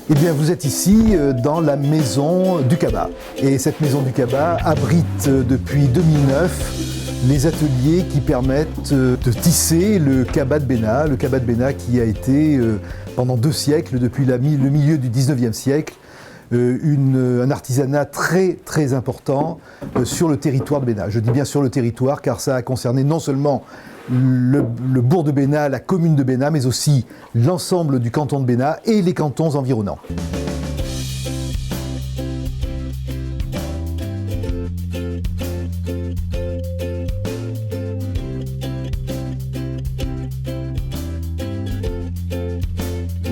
Eh bien, vous êtes ici dans la maison du Cabas. Et cette maison du Cabas abrite depuis 2009 les ateliers qui permettent de tisser le Cabas de Bénat. Le Cabas de Bénat qui a été pendant 2 siècles, depuis le milieu du 19e siècle, un artisanat très très important sur le territoire de Bénat. Je dis bien sur le territoire car ça a concerné non seulement le bourg de Bénat, la commune de Bénat, mais aussi l'ensemble du canton de Bénat et les cantons environnants.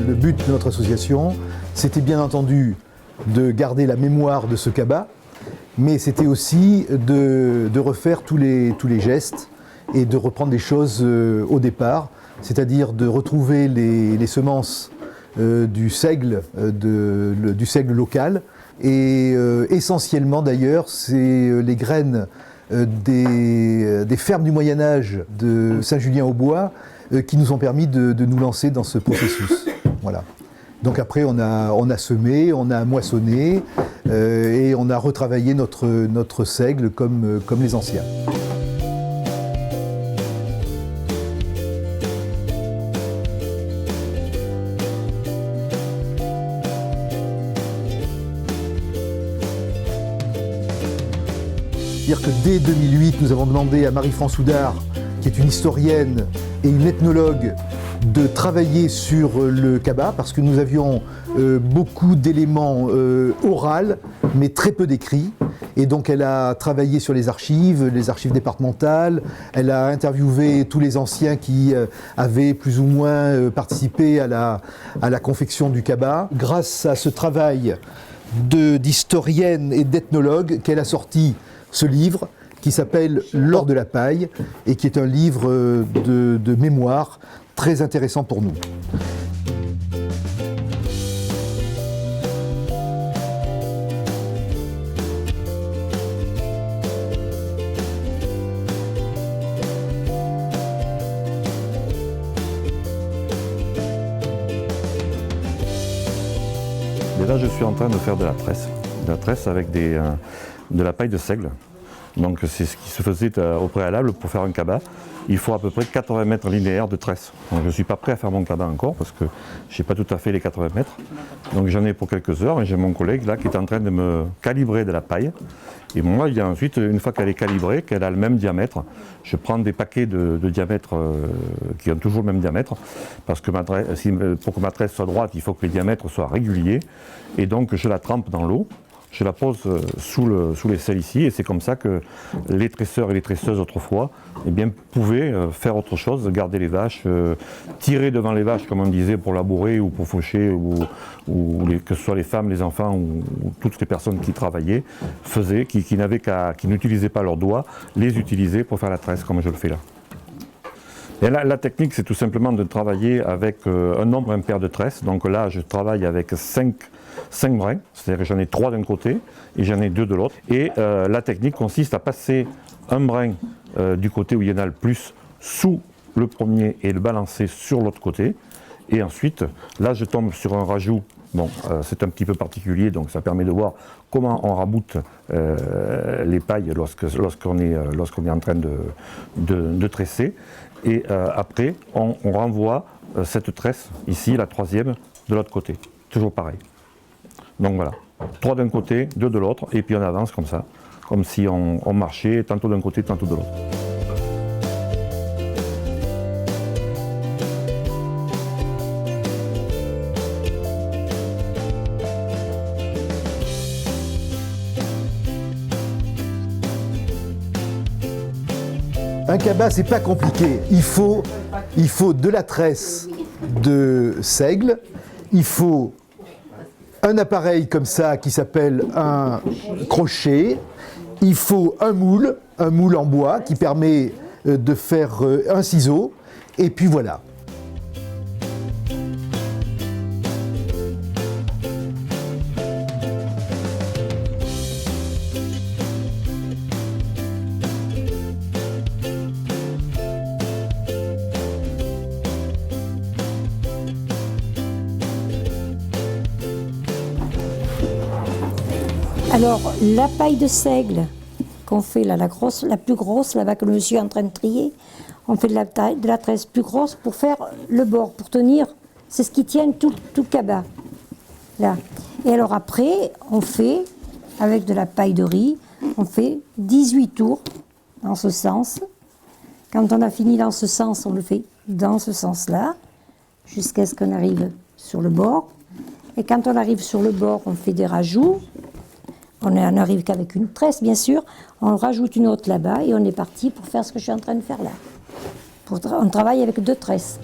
Le but de notre association, c'était bien entendu de garder la mémoire de ce Cabas, mais c'était aussi de refaire tous les gestes et de reprendre les choses au départ, c'est-à-dire de retrouver les semences du seigle local, et essentiellement d'ailleurs c'est les graines des fermes du Moyen-Âge de Saint-Julien-au-Bois qui nous ont permis de nous lancer dans ce processus. Voilà. Donc après on a semé, on a moissonné et on a retravaillé notre seigle comme les anciens. C'est-à-dire que dès 2008, nous avons demandé à Marie-France Houdard, qui est une historienne et une ethnologue, de travailler sur le Cabas, parce que nous avions beaucoup d'éléments oraux, mais très peu d'écrits. Et donc elle a travaillé sur les archives départementales, elle a interviewé tous les anciens qui avaient plus ou moins participé à la confection du Cabas. Grâce à ce travail d'historienne et d'ethnologue qu'elle a sorti ce livre qui s'appelle L'or de la paille et qui est un livre de mémoire très intéressant pour nous. Et là, je suis en train de faire de la tresse avec de la paille de seigle. Donc c'est ce qui se faisait au préalable pour faire un Cabas. Il faut à peu près 80 mètres linéaires de tresse. Donc je ne suis pas prêt à faire mon Cabas encore parce que je n'ai pas tout à fait les 80 mètres. Donc j'en ai pour quelques heures et j'ai mon collègue là qui est en train de me calibrer de la paille. Et moi, il y a ensuite, une fois qu'elle est calibrée, qu'elle a le même diamètre, je prends des paquets de diamètre qui ont toujours le même diamètre parce que pour que ma tresse soit droite, il faut que les diamètres soient réguliers. Et donc je la trempe dans l'eau. Je la pose sous les selles ici et c'est comme ça que les tresseurs et les tresseuses autrefois pouvaient faire autre chose, garder les vaches, tirer devant les vaches comme on disait pour labourer ou pour faucher que ce soit les femmes, les enfants ou toutes les personnes qui travaillaient faisaient, qui n'utilisaient pas leurs doigts, les utilisaient pour faire la tresse comme je le fais là. Et la technique c'est tout simplement de travailler avec un nombre impair de tresses. Donc là je travaille avec 5 brins, c'est-à-dire que j'en ai 3 d'un côté et j'en ai 2 de l'autre. Et la technique consiste à passer un brin du côté où il y en a le plus sous le premier et le balancer sur l'autre côté. Et ensuite, là je tombe sur un rajout. Bon, c'est un petit peu particulier, donc ça permet de voir comment on raboute les pailles lorsqu'on est en train de tresser. Et après, on renvoie cette tresse, ici, la 3e, de l'autre côté. Toujours pareil. Donc voilà, 3 d'un côté, 2 de l'autre, et puis on avance comme ça, comme si on marchait tantôt d'un côté, tantôt de l'autre. Un Cabas, c'est pas compliqué. Il faut de la tresse de seigle, il faut un appareil comme ça qui s'appelle un crochet, il faut un moule en bois qui permet de faire un ciseau, et puis voilà. Alors, la paille de seigle qu'on fait là, la plus grosse, là-bas que le monsieur est en train de trier, on fait de la tresse plus grosse pour faire le bord, pour tenir, c'est ce qui tient tout le cabas. Là. Et alors après, on fait, avec de la paille de riz, on fait 18 tours dans ce sens. Quand on a fini dans ce sens, on le fait dans ce sens-là, jusqu'à ce qu'on arrive sur le bord. Et quand on arrive sur le bord, on fait des rajouts. On n'arrive qu'avec une tresse, bien sûr. On rajoute une autre là-bas et on est parti pour faire ce que je suis en train de faire là. On travaille avec 2 tresses.